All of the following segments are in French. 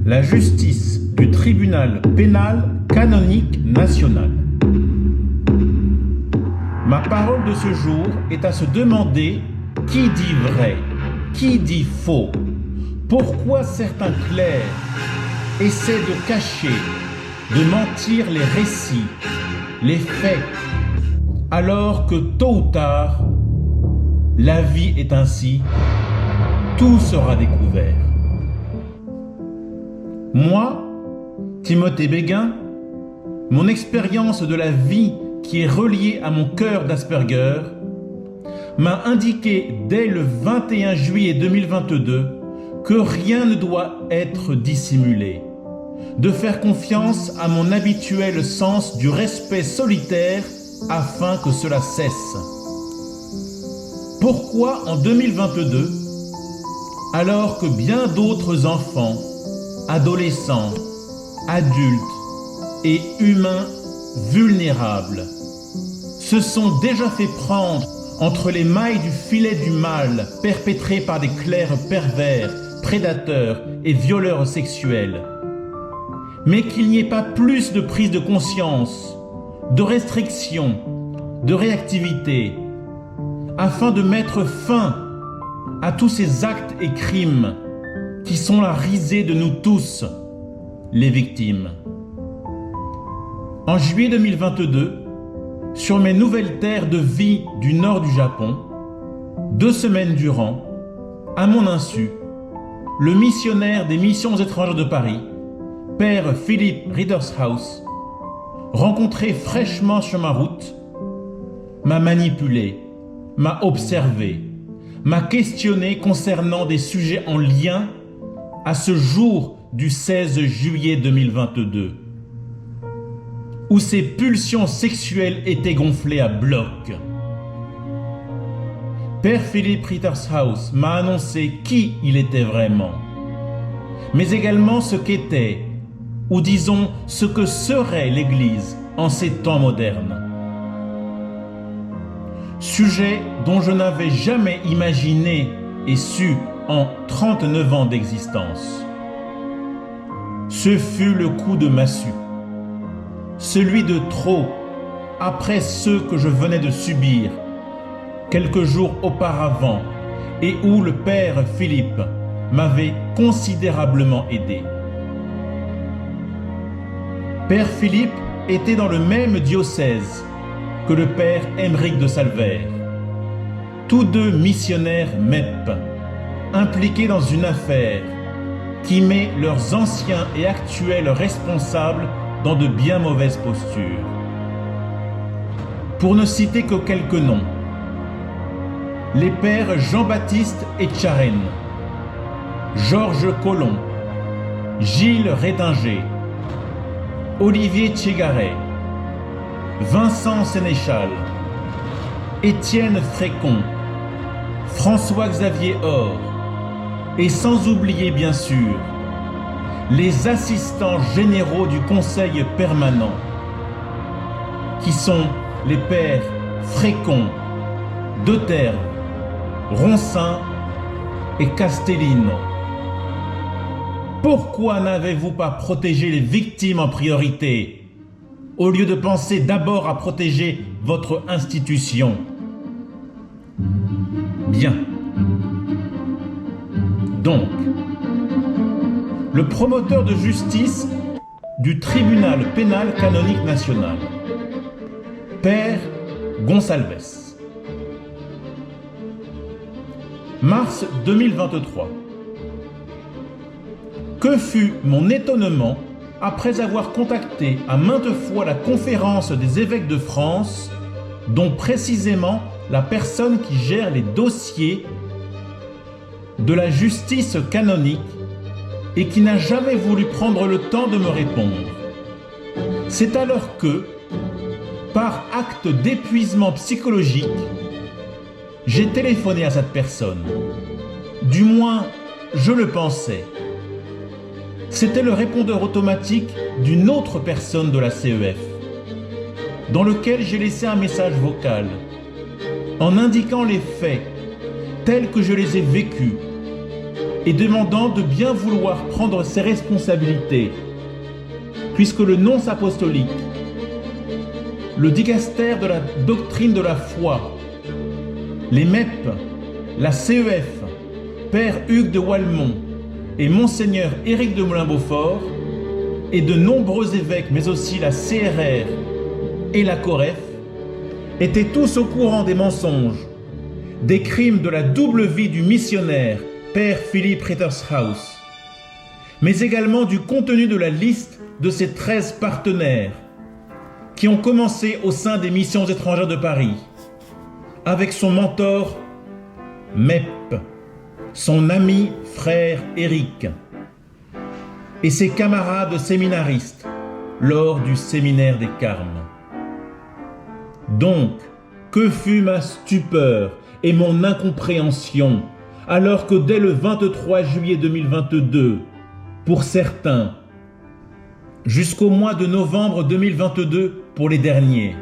la justice du tribunal pénal canonique national. Ma parole de ce jour est à se demander qui dit vrai, qui dit faux, pourquoi certains clercs essaient de cacher, de mentir les récits, les faits, alors que tôt ou tard, la vie est ainsi, tout sera découvert. Moi, Timothée Béguin, mon expérience de la vie qui est reliée à mon cœur d'Asperger, m'a indiqué dès le 21 juillet 2022 que rien ne doit être dissimulé, de faire confiance à mon habituel sens du respect solitaire afin que cela cesse. Pourquoi en 2022, alors que bien d'autres enfants, adolescents, adultes et humains vulnérables se sont déjà fait prendre entre les mailles du filet du mal perpétré par des clercs pervers, prédateurs et violeurs sexuels, mais qu'il n'y ait pas plus de prise de conscience, de restriction, de réactivité, afin de mettre fin à tous ces actes et crimes qui sont la risée de nous tous, les victimes. En juillet 2022, sur mes nouvelles terres de vie du nord du Japon, 2 semaines durant, à mon insu, le missionnaire des missions étrangères de Paris, Père Philippe Riedershaus, rencontré fraîchement sur ma route, m'a manipulé, m'a observé, m'a questionné concernant des sujets en lien à ce jour du 16 juillet 2022, où ses pulsions sexuelles étaient gonflées à bloc. Père Philippe Riedershaus m'a annoncé qui il était vraiment, mais également ce qu'était, ou disons ce que serait l'Église en ces temps modernes. Sujet dont je n'avais jamais imaginé et su en 39 ans d'existence. Ce fut le coup de massue, celui de trop après ceux que je venais de subir quelques jours auparavant et où le Père Philippe m'avait considérablement aidé. Père Philippe était dans le même diocèse que le Père Aymeric de Salvaire, tous deux missionnaires MEP, impliqués dans une affaire qui met leurs anciens et actuels responsables dans de bien mauvaises postures. Pour ne citer que quelques noms, les pères Jean-Baptiste Etcharen, Georges Collomb, Gilles Rédinger, Olivier Tchegaray, Vincent Sénéchal, Étienne Frécon, François-Xavier Or, et sans oublier bien sûr les assistants généraux du Conseil permanent, qui sont les pères Frécon, Deuterve, Ronsin et Castellino. Pourquoi n'avez-vous pas protégé les victimes en priorité, au lieu de penser d'abord à protéger votre institution? Bien. Donc, le promoteur de justice du tribunal pénal canonique national, Père Gonsalves. Mars 2023. Que fut mon étonnement après avoir contacté à maintes fois la conférence des évêques de France, dont précisément la personne qui gère les dossiers de la justice canonique et qui n'a jamais voulu prendre le temps de me répondre. C'est alors que, par acte d'épuisement psychologique, j'ai téléphoné à cette personne. Du moins, je le pensais. C'était le répondeur automatique d'une autre personne de la CEF, dans lequel j'ai laissé un message vocal, en indiquant les faits tels que je les ai vécus, et demandant de bien vouloir prendre ses responsabilités, puisque le nonce apostolique, le dicaster de la doctrine de la foi, les MEP, la CEF, Père Hugues de Walmont et Monseigneur Éric de Moulin-Beaufort, et de nombreux évêques, mais aussi la CRR et la COREF, étaient tous au courant des mensonges, des crimes de la double vie du missionnaire Père Philippe Rittershaus, mais également du contenu de la liste de ses 13 partenaires qui ont commencé au sein des missions étrangères de Paris, avec son mentor MEP, son ami frère Éric, et ses camarades séminaristes lors du séminaire des Carmes. Donc, que fut ma stupeur et mon incompréhension alors que dès le 23 juillet 2022, pour certains, jusqu'au mois de novembre 2022 pour les derniers,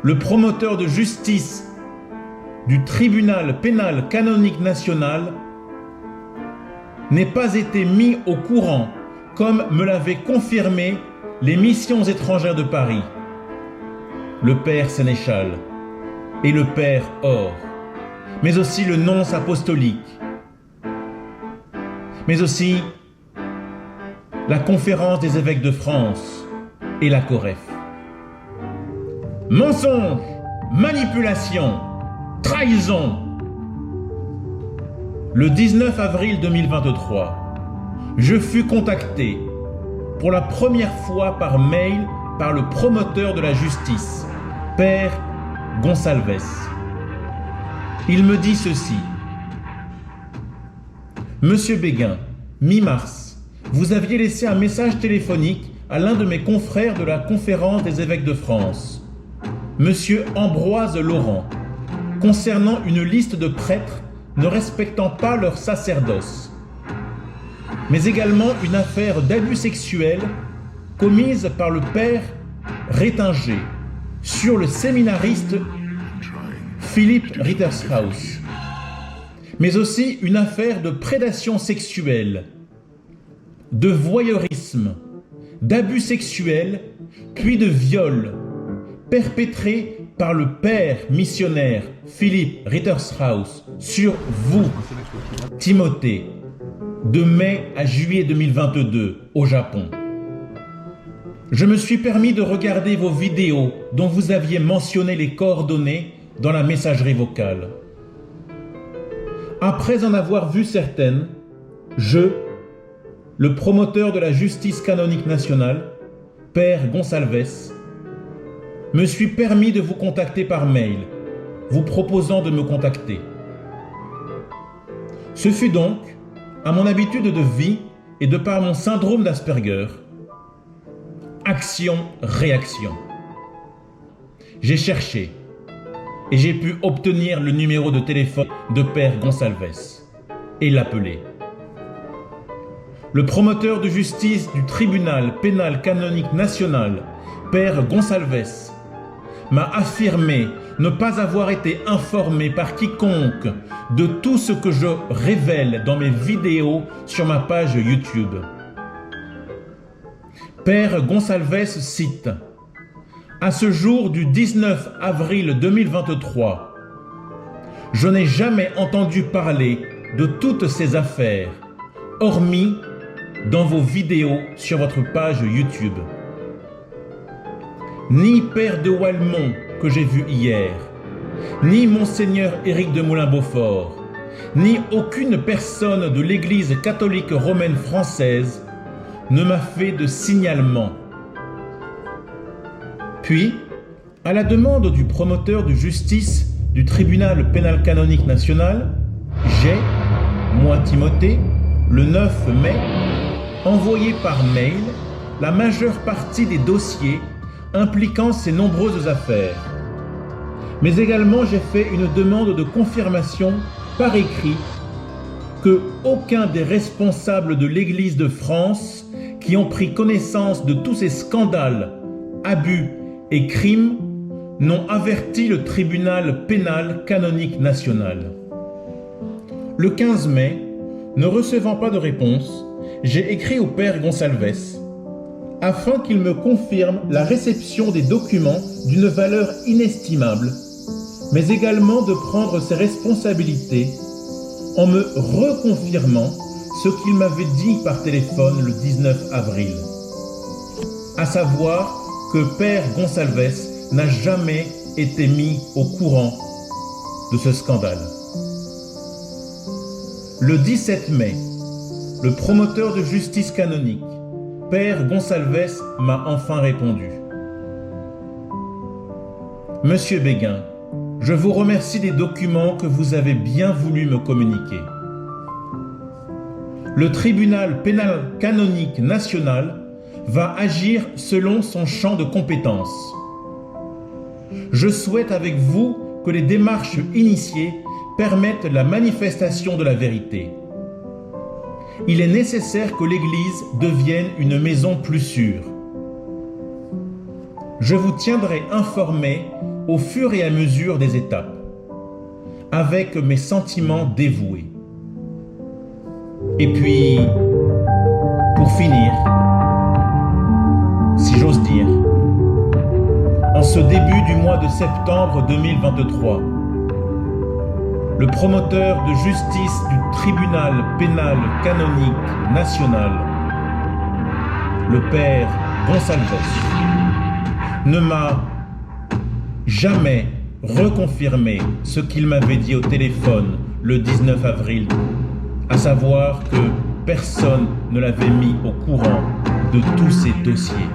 le promoteur de justice du tribunal pénal canonique national n'ait pas été mis au courant, comme me l'avaient confirmé les missions étrangères de Paris, le père Sénéchal et le père Or, mais aussi le nonce apostolique, mais aussi la conférence des évêques de France et la COREF. Mensonge, manipulation, trahison. Le 19 avril 2023, je fus contacté pour la première fois par mail par le promoteur de la justice, Père Gonsalves. Il me dit ceci: Monsieur Béguin, mi-mars, vous aviez laissé un message téléphonique à l'un de mes confrères de la Conférence des évêques de France, Monsieur Ambroise Laurent, concernant une liste de prêtres ne respectant pas leur sacerdoce, mais également une affaire d'abus sexuel commise par le père Rétinger sur le séminariste Philippe Rittershaus, mais aussi une affaire de prédation sexuelle, de voyeurisme, d'abus sexuels, puis de viol perpétrés par le père missionnaire Philippe Rittershaus sur vous, Timothée, de mai à juillet 2022 au Japon. Je me suis permis de regarder vos vidéos dont vous aviez mentionné les coordonnées dans la messagerie vocale. Après en avoir vu certaines, le promoteur de la justice canonique nationale, Père Gonsalves, me suis permis de vous contacter par mail, vous proposant de me contacter. Ce fut donc, à mon habitude de vie et de par mon syndrome d'Asperger, action-réaction. J'ai cherché et j'ai pu obtenir le numéro de téléphone de Père Gonsalves et l'appeler. Le promoteur de justice du tribunal pénal canonique national, Père Gonsalves, m'a affirmé ne pas avoir été informé par quiconque de tout ce que je révèle dans mes vidéos sur ma page YouTube. Père Gonsalves cite: à ce jour du 19 avril 2023, je n'ai jamais entendu parler de toutes ces affaires, hormis dans vos vidéos sur votre page YouTube. Ni Père de Walmont que j'ai vu hier, ni Monseigneur Éric de Moulin-Beaufort, ni aucune personne de l'Église catholique romaine française ne m'a fait de signalement. Puis, à la demande du promoteur de justice du tribunal pénal canonique national, j'ai, moi Timothée, le 9 mai, envoyé par mail la majeure partie des dossiers impliquant ces nombreuses affaires. Mais également j'ai fait une demande de confirmation par écrit que aucun des responsables de l'Église de France qui ont pris connaissance de tous ces scandales, abus et crimes n'ont averti le tribunal pénal canonique national. Le 15 mai, Ne recevant pas de réponse, j'ai écrit au père Gonsalves afin qu'il me confirme la réception des documents d'une valeur inestimable, mais également de prendre ses responsabilités en me reconfirmant ce qu'il m'avait dit par téléphone le 19 avril, à savoir que père Gonsalves n'a jamais été mis au courant de ce scandale. Le 17 mai, le promoteur de justice canonique, père Gonsalves, m'a enfin répondu. Monsieur Béguin, je vous remercie des documents que vous avez bien voulu me communiquer. Le tribunal pénal canonique national va agir selon son champ de compétences. Je souhaite avec vous que les démarches initiées permettent la manifestation de la vérité. Il est nécessaire que l'Église devienne une maison plus sûre. Je vous tiendrai informé au fur et à mesure des étapes, avec mes sentiments dévoués. Et puis, pour finir, si j'ose dire, en ce début du mois de septembre 2023, le promoteur de justice du tribunal pénal canonique national, le père Gonsalves, ne m'a jamais reconfirmé ce qu'il m'avait dit au téléphone le 19 avril, à savoir que personne ne l'avait mis au courant de tous ces dossiers.